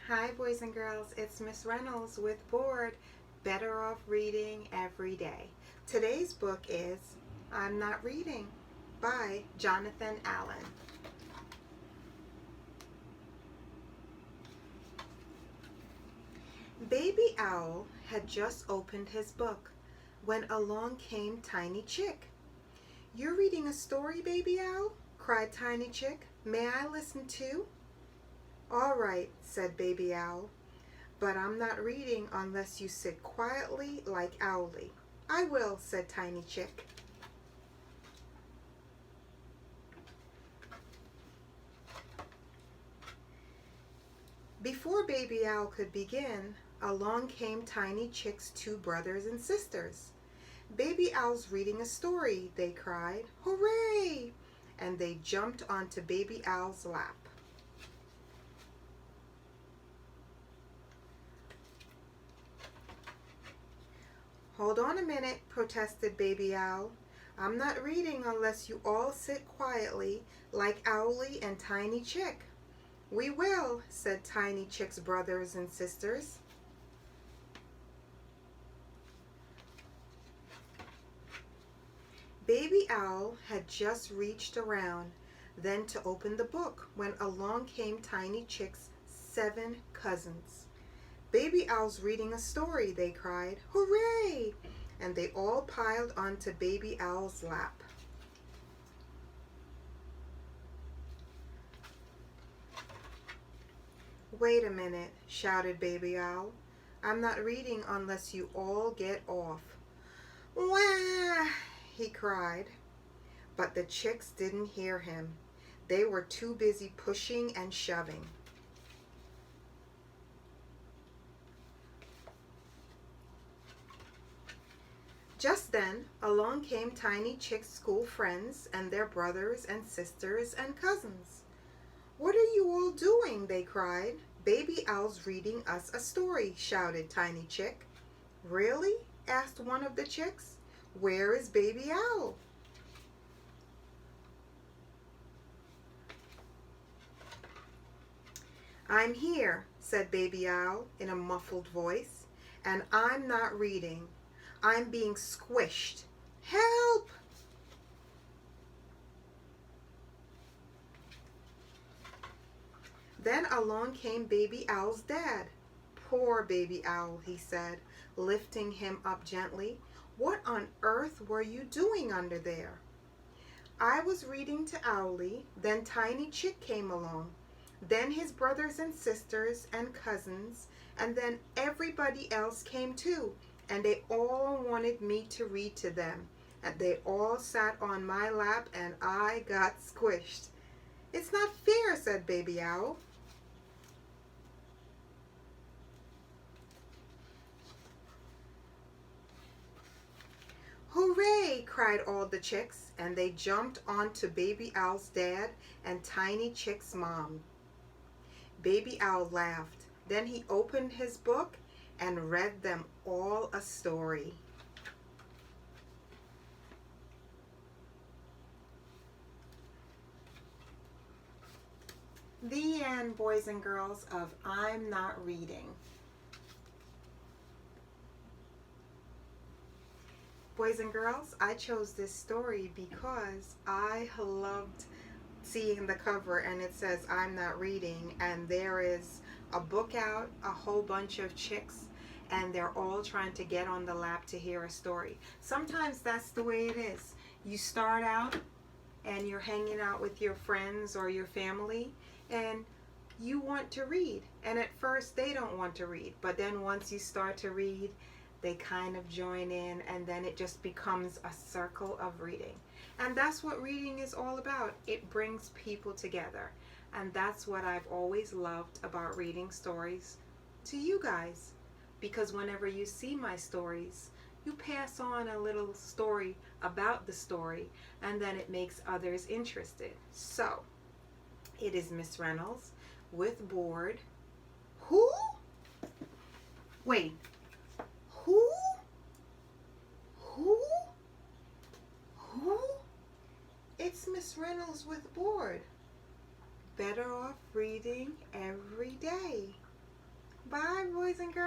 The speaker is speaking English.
Hi boys and girls, it's Miss Reynolds with B.O.R.E.D. Better Off Reading Every Day. Today's book is I'm Not Reading by Jonathan Allen. Baby Owl had just opened his book when along came Tiny Chick. "You're reading a story, Baby Owl?" cried Tiny Chick. "May I listen too?" "All right," said Baby Owl, "but I'm not reading unless you sit quietly like Owly." "I will," said Tiny Chick. Before Baby Owl could begin, along came Tiny Chick's two brothers and sisters. "Baby Owl's reading a story," they cried. "Hooray!" And they jumped onto Baby Owl's lap. "Hold on a minute," protested Baby Owl. "I'm not reading unless you all sit quietly like Owly and Tiny Chick." "We will," said Tiny Chick's brothers and sisters. Baby Owl had just reached around then to open the book when along came Tiny Chick's 7 cousins. "Baby Owl's reading a story," they cried. "Hooray!" And they all piled onto Baby Owl's lap. "Wait a minute," shouted Baby Owl. "I'm not reading unless you all get off." "Wah!" he cried. But the chicks didn't hear him. They were too busy pushing and shoving. Just then, along came Tiny Chick's school friends and their brothers and sisters and cousins. "What are you all doing?" they cried. "Baby Owl's reading us a story," shouted Tiny Chick. "Really?" asked one of the chicks. "Where is Baby Owl?" "I'm here," said Baby Owl in a muffled voice, "and I'm not reading. I'm being squished. Help!" Then along came Baby Owl's dad. "Poor Baby Owl," he said, lifting him up gently. "What on earth were you doing under there?" "I was reading to Owly, then Tiny Chick came along, then his brothers and sisters and cousins, and then everybody else came too, and they all wanted me to read to them, and they all sat on my lap and I got squished." "It's not fair," said Baby Owl. "Hooray!" cried all the chicks, and they jumped onto Baby Owl's dad and Tiny Chick's mom. Baby Owl laughed. Then he opened his book and read them all a story. The end, boys and girls, of I'm Not Reading. Boys and girls, I chose this story because I loved seeing the cover and it says I'm Not Reading, and there is a book out, a whole bunch of chicks, and they're all trying to get on the lap to hear a story. Sometimes that's the way it is. You start out and you're hanging out with your friends or your family and you want to read, and at first they don't want to read, but then once you start to read, they kind of join in, and then it just becomes a circle of reading. And that's what reading is all about. It brings people together. And that's what I've always loved about reading stories to you guys. Because whenever you see my stories, you pass on a little story about the story, and then it makes others interested. So, it is Miss Reynolds with B.O.R.E.D. Who? Wait. Who? Who? Who? It's Miss Reynolds with B.O.R.E.D. Better off reading every day. Bye, boys and girls.